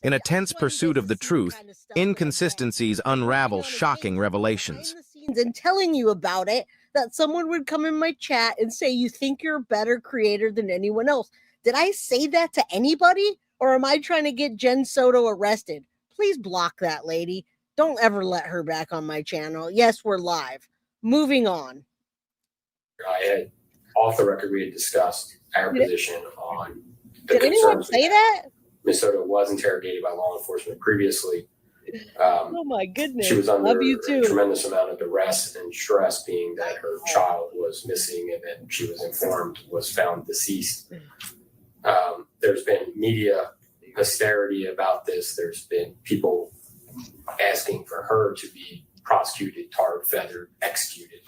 In a tense pursuit of the truth, inconsistencies unravel shocking revelations. And telling you about it, that someone would come in my chat and say, you think you're a better creator than anyone else. Did I say that to anybody? Or am I trying to get Jenn Soto arrested? Please block that lady. Don't ever let her back on my channel. Yes, we're live. Moving on. I had, off the record, we had discussed our position on the Did anyone say that? Ms. Soto was interrogated by law enforcement previously. Oh my goodness. She was under a tremendous amount of duress and stress, being that her child was missing and then she was informed was found deceased. There's been media hysteria about this. There's been people asking for her to be prosecuted, tarred, feathered, executed.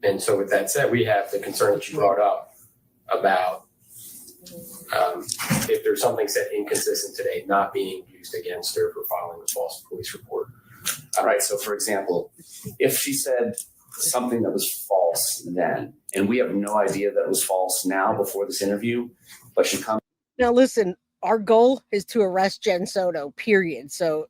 And so with that said, we have the concern that you brought up about if there's something said inconsistent today, not being used against her for filing a false police report. All right. So, for example, if she said something that was false then, and we have no idea that it was false now before this interview, but she comes. Now, listen, our goal is to arrest Jenn Soto, period. So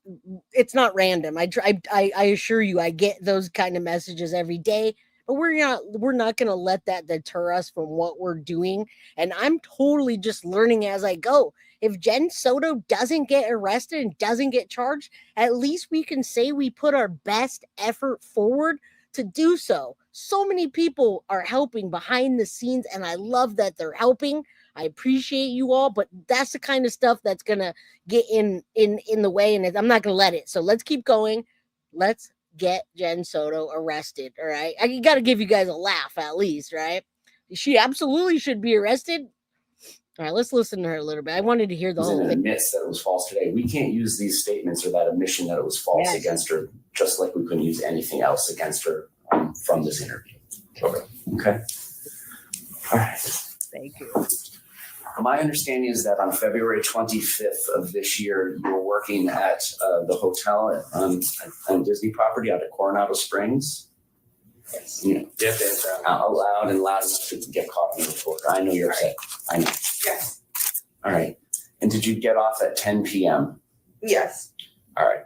it's not random. I assure you, I get those kind of messages every day. But we're not going to let that deter us from what we're doing. And I'm totally just learning as I go. If Jenn Soto doesn't get arrested and doesn't get charged, at least we can say we put our best effort forward to do so. So many people are helping behind the scenes, and I love that they're helping. I appreciate you all, but that's the kind of stuff that's going to get in the way, and I'm not going to let it. So let's keep going. Let's get Jenn Soto arrested. All right. I got to give you guys a laugh at least, right? She absolutely should be arrested. All right, let's listen to her a little bit. I wanted to hear the whole thing. Admits that it was false today. We can't use these statements or that admission that it was false against her, just like we couldn't use anything else against her from this interview. Okay. All right. Thank you. My understanding is that on February 25th of this year, you were working at the hotel on Disney property out at Coronado Springs. Yes. You know, out loud and loud enough to get caught in the report. I know you're upset. I know. Yes. All right. And did you get off at 10 p.m.? Yes. All right.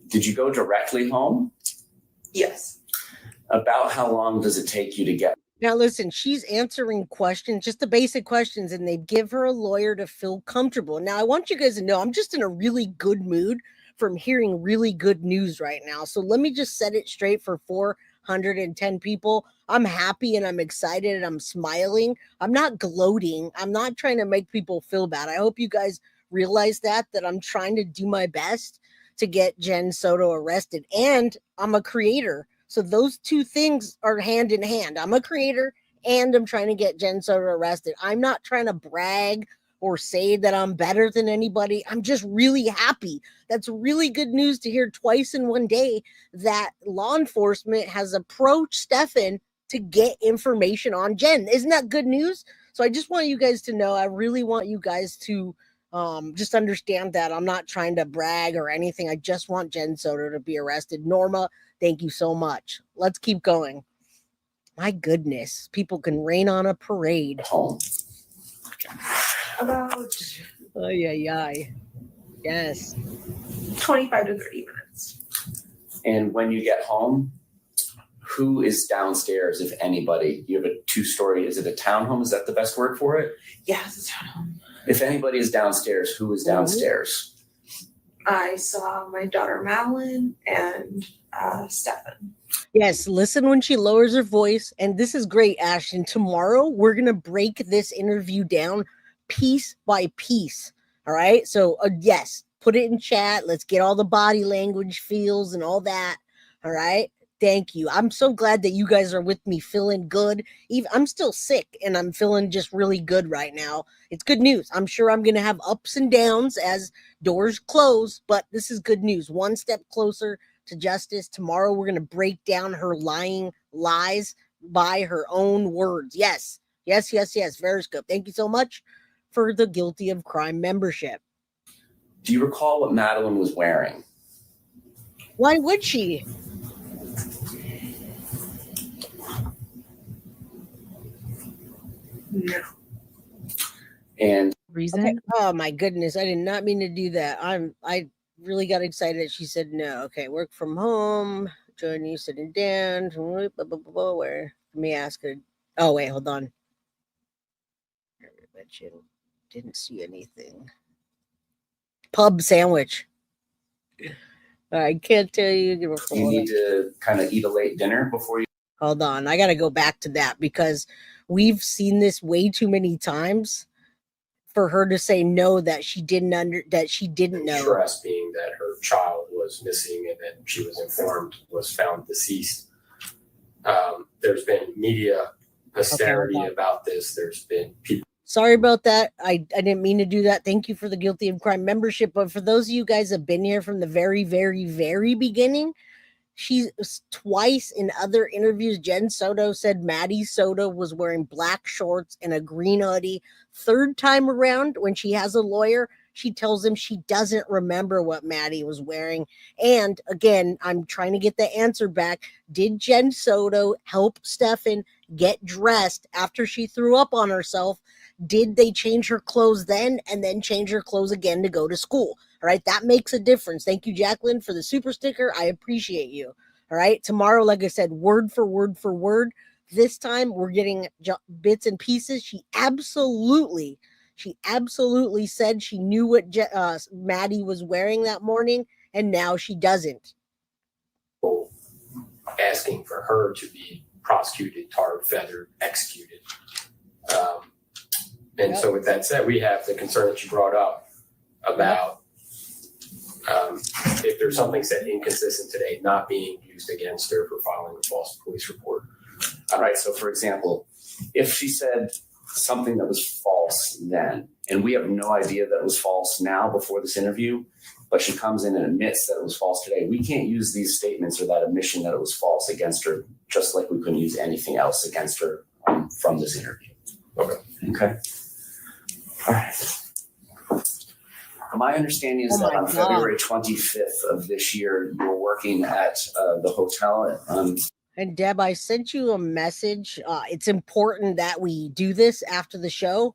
Did you go directly home? Yes. About how long does it take you to get? Now, listen, she's answering questions, just the basic questions, and they give her a lawyer to feel comfortable. Now, I want you guys to know I'm just in a really good mood from hearing really good news right now. So let me just set it straight for 410 people. I'm happy and I'm excited and I'm smiling. I'm not gloating. I'm not trying to make people feel bad. I hope you guys realize that I'm trying to do my best to get Jenn Soto arrested. And I'm a creator. So those two things are hand in hand. I'm a creator and I'm trying to get Jenn Soto arrested. I'm not trying to brag or say that I'm better than anybody. I'm just really happy. That's really good news to hear twice in one day that law enforcement has approached Stefan to get information on Jenn. Isn't that good news? So I just want you guys to know, I really want you guys to just understand that I'm not trying to brag or anything. I just want Jenn Soto to be arrested. Norma, thank you so much. Let's keep going. My goodness, people can rain on a parade. About yes, 25 to 30 minutes. And when you get home, who is downstairs, if anybody? You have a 2-story, is it a townhome? Is that the best word for it? Yes, it's a townhome. If anybody is downstairs, who is downstairs? I saw my daughter Madeline and Stefan. Yes, listen when she lowers her voice. And this is great, Ashton. Tomorrow, we're going to break this interview down piece by piece. All right? So, yes, put it in chat. Let's get all the body language feels and all that. All right? Thank you. I'm so glad that you guys are with me feeling good. Even I'm still sick and I'm feeling just really good right now. It's good news. I'm sure I'm going to have ups and downs as doors close, but this is good news. One step closer to justice. Tomorrow we're going to break down her lying lies by her own words. Yes. Veriscope. Thank you so much for the Guilty of Crime membership. Do you recall what Madeline was wearing? Why would she? No. And reason. Okay. Oh my goodness, I did not mean to do that. I really got excited that she said no. Okay, work from home. Join you sitting down. Where? Let me ask her. Oh wait, hold on. Didn't see anything. Pub sandwich. I can't tell you. You need to kind of eat a late dinner before you. Hold on, I got to go back to that because we've seen this way too many times for her to say no that she didn't know. Stress being that her child was missing and then she was informed was found deceased. There's been media hysteria about this. There's been people. Sorry about that. I didn't mean to do that. Thank you for the Guilty of Crime membership. But for those of you guys that have been here from the very, very, very beginning, she's twice in other interviews. Jenn Soto said Maddie Soto was wearing black shorts and a green hoodie. Third time around, when she has a lawyer, she tells him she doesn't remember what Maddie was wearing. And again, I'm trying to get the answer back. Did Jenn Soto help Stefan get dressed after she threw up on herself? Did they change her clothes then and then change her clothes again to go to school? All right, that makes a difference. Thank you, Jacqueline, for the super sticker. I appreciate you. All right, tomorrow, like I said, word for word for word. This time we're getting bits and pieces. She absolutely said she knew what Maddie was wearing that morning, and now she doesn't. Asking for her to be prosecuted, tarred, feathered, executed. So with that said, we have the concern that you brought up about if there's something said inconsistent today, not being used against her for filing a false police report. All right. So, for example, if she said something that was false then, and we have no idea that it was false now before this interview, but she comes in and admits that it was false today, we can't use these statements or that admission that it was false against her, just like we couldn't use anything else against her from this interview. Okay. All right. My understanding is that on February 25th of this year, you were working at the hotel. And Deb, I sent you a message. It's important that we do this after the show.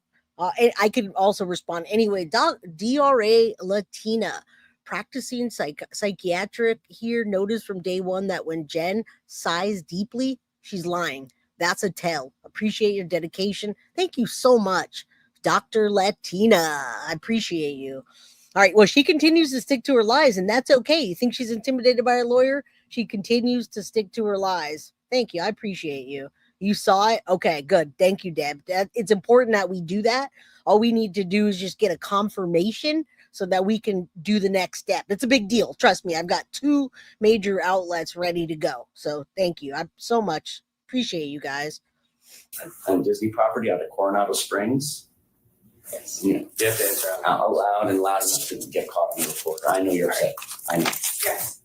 And I could also respond anyway. DRA Latina, practicing psychiatric here, noticed from day one that when Jen sighs deeply, she's lying. That's a tell. Appreciate your dedication. Thank you so much, Dr. Latina. I appreciate you. All right. Well, she continues to stick to her lies, and that's okay. You think she's intimidated by a lawyer? She continues to stick to her lies. Thank you. I appreciate you. You saw it? Okay, good. Thank you, Deb. It's important that we do that. All we need to do is just get a confirmation so that we can do the next step. It's a big deal. Trust me. I've got 2 major outlets ready to go. So thank you. I so much appreciate you guys. On Disney property out of Coronado Springs. Yes. You have to answer out loud and loud enough to get caught in the reporter. I know you're upset. I know. Yes.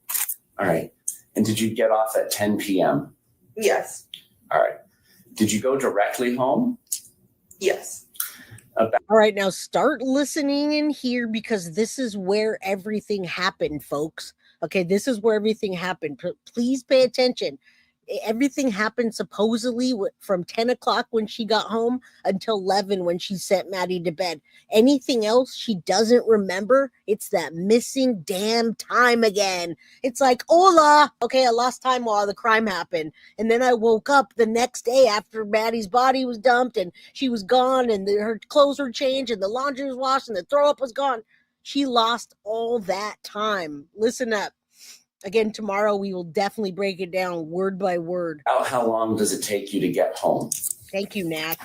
All right. And did you get off at 10 p.m.? Yes. All right. Did you go directly home? Yes. All right, now start listening in here because this is where everything happened, folks. Okay, this is where everything happened. Please pay attention. Everything happened supposedly from 10 o'clock when she got home until 11 when she sent Maddie to bed. Anything else she doesn't remember, it's that missing damn time again. It's like, hola, okay, I lost time while the crime happened. And then I woke up the next day after Maddie's body was dumped and she was gone and her clothes were changed and the laundry was washed and the throw up was gone. She lost all that time. Listen up. Again, tomorrow we will definitely break it down word by word. How long does it take you to get home? Thank you, Nat.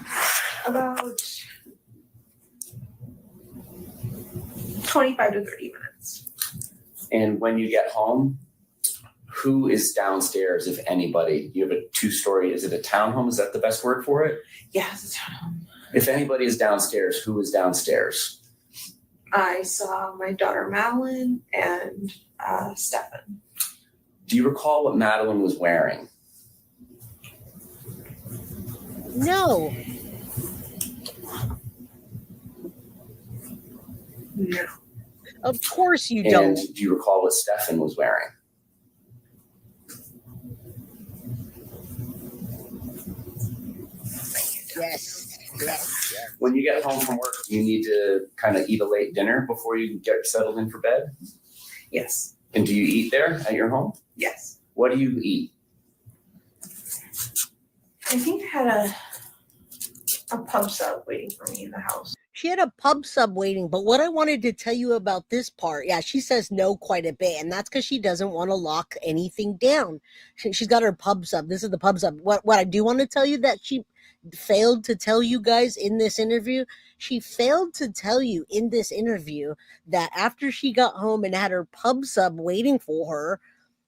About 25 to 30 minutes. And when you get home, who is downstairs, if anybody? You have a 2-story, is it a townhome? Is that the best word for it? Yeah, it's a townhome. If anybody is downstairs, who is downstairs? I saw my daughter Madeline and Stefan. Do you recall what Madeline was wearing? No. No. Of course you And don't. do you recall what Stefan was wearing? Yes. Yes. When you get home from work, you need to kind of eat a late dinner before you get settled in for bed. Yes. And do you eat there at your home? Yes. What do you eat? I think I had a pub sub waiting for me in the house. She had a pub sub waiting, but what I wanted to tell you about this part, yeah, she says no quite a bit, and that's because she doesn't want to lock anything down. She's got her pub sub. This is the pub sub. What I do want to tell you that she failed to tell you guys in this interview, she failed to tell you in this interview that after she got home and had her pub sub waiting for her,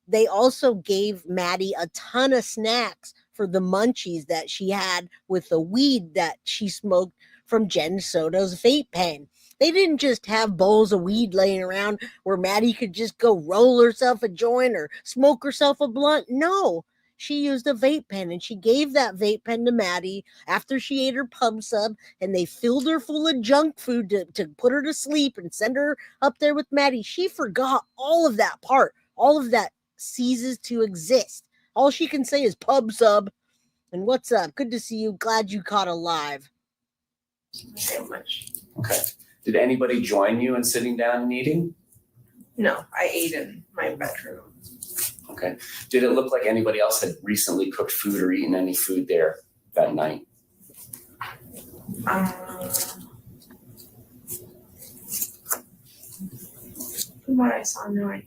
they also gave Maddie a ton of snacks for the munchies that she had with the weed that she smoked from Jenn Soto's vape pen. They didn't just have bowls of weed laying around where Maddie could just go roll herself a joint or smoke herself a blunt. No, she used a vape pen, and she gave that vape pen to Maddie after she ate her pub sub, and they filled her full of junk food to put her to sleep and send her up there with Maddie. She forgot all of that part. All of that ceases to exist. All she can say is pub sub and what's up. Good to see you. Glad you caught alive. So much. Okay. Did anybody join you in sitting down and eating? No, I ate in my bedroom. Okay. Did it look like anybody else had recently cooked food or eaten any food there that night? From what I saw, no.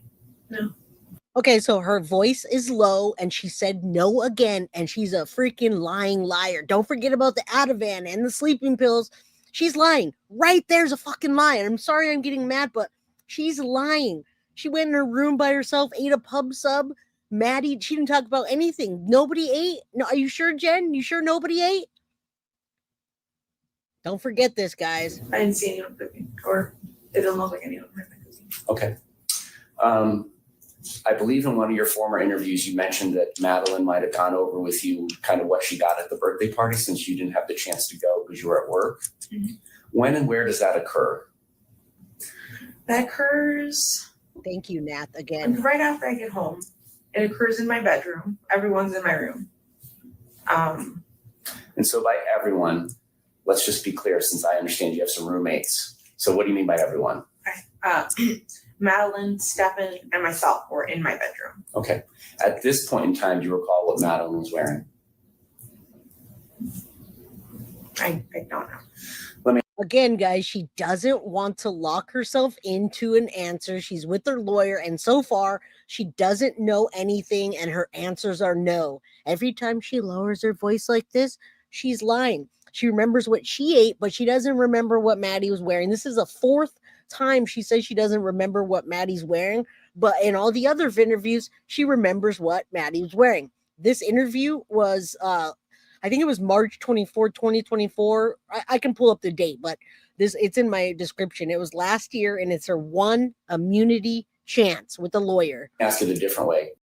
Okay, so her voice is low and she said no again, and she's a freaking lying liar. Don't forget about the Ativan and the sleeping pills. She's lying. Right there's a fucking lie. And I'm sorry I'm getting mad, but she's lying. She went in her room by herself, ate a pub sub. Maddie, she didn't talk about anything. Nobody ate. No, are you sure, Jen? You sure nobody ate? Don't forget this, guys. I didn't see anyone cooking, or it didn't look like anyone cooking. Okay. I believe in one of your former interviews, you mentioned that Madeline might have gone over with you kind of what she got at the birthday party since you didn't have the chance to go because you were at work. Mm-hmm. When and where does that occur? That occurs Thank you, Nat, again. right after I get home. It occurs in my bedroom. Everyone's in my room. And so by everyone, let's just be clear, since I understand you have some roommates. So what do you mean by everyone? Madeline, Stefan, and myself were in my bedroom. Okay. At this point in time, do you recall what Madeline was wearing? I don't know. Again, guys, she doesn't want to lock herself into an answer. She's with her lawyer, and so far, she doesn't know anything, and her answers are no. Every time she lowers her voice like this, she's lying. She remembers what she ate, but she doesn't remember what Maddie was wearing. This is a fourth time she says she doesn't remember what Maddie's wearing, but in all the other interviews, she remembers what Maddie was wearing. This interview was, I think it was March 24, 2024. I can pull up the date, but it's in my description. It was last year, and it's her one immunity chance with the lawyer. Ask it a different way.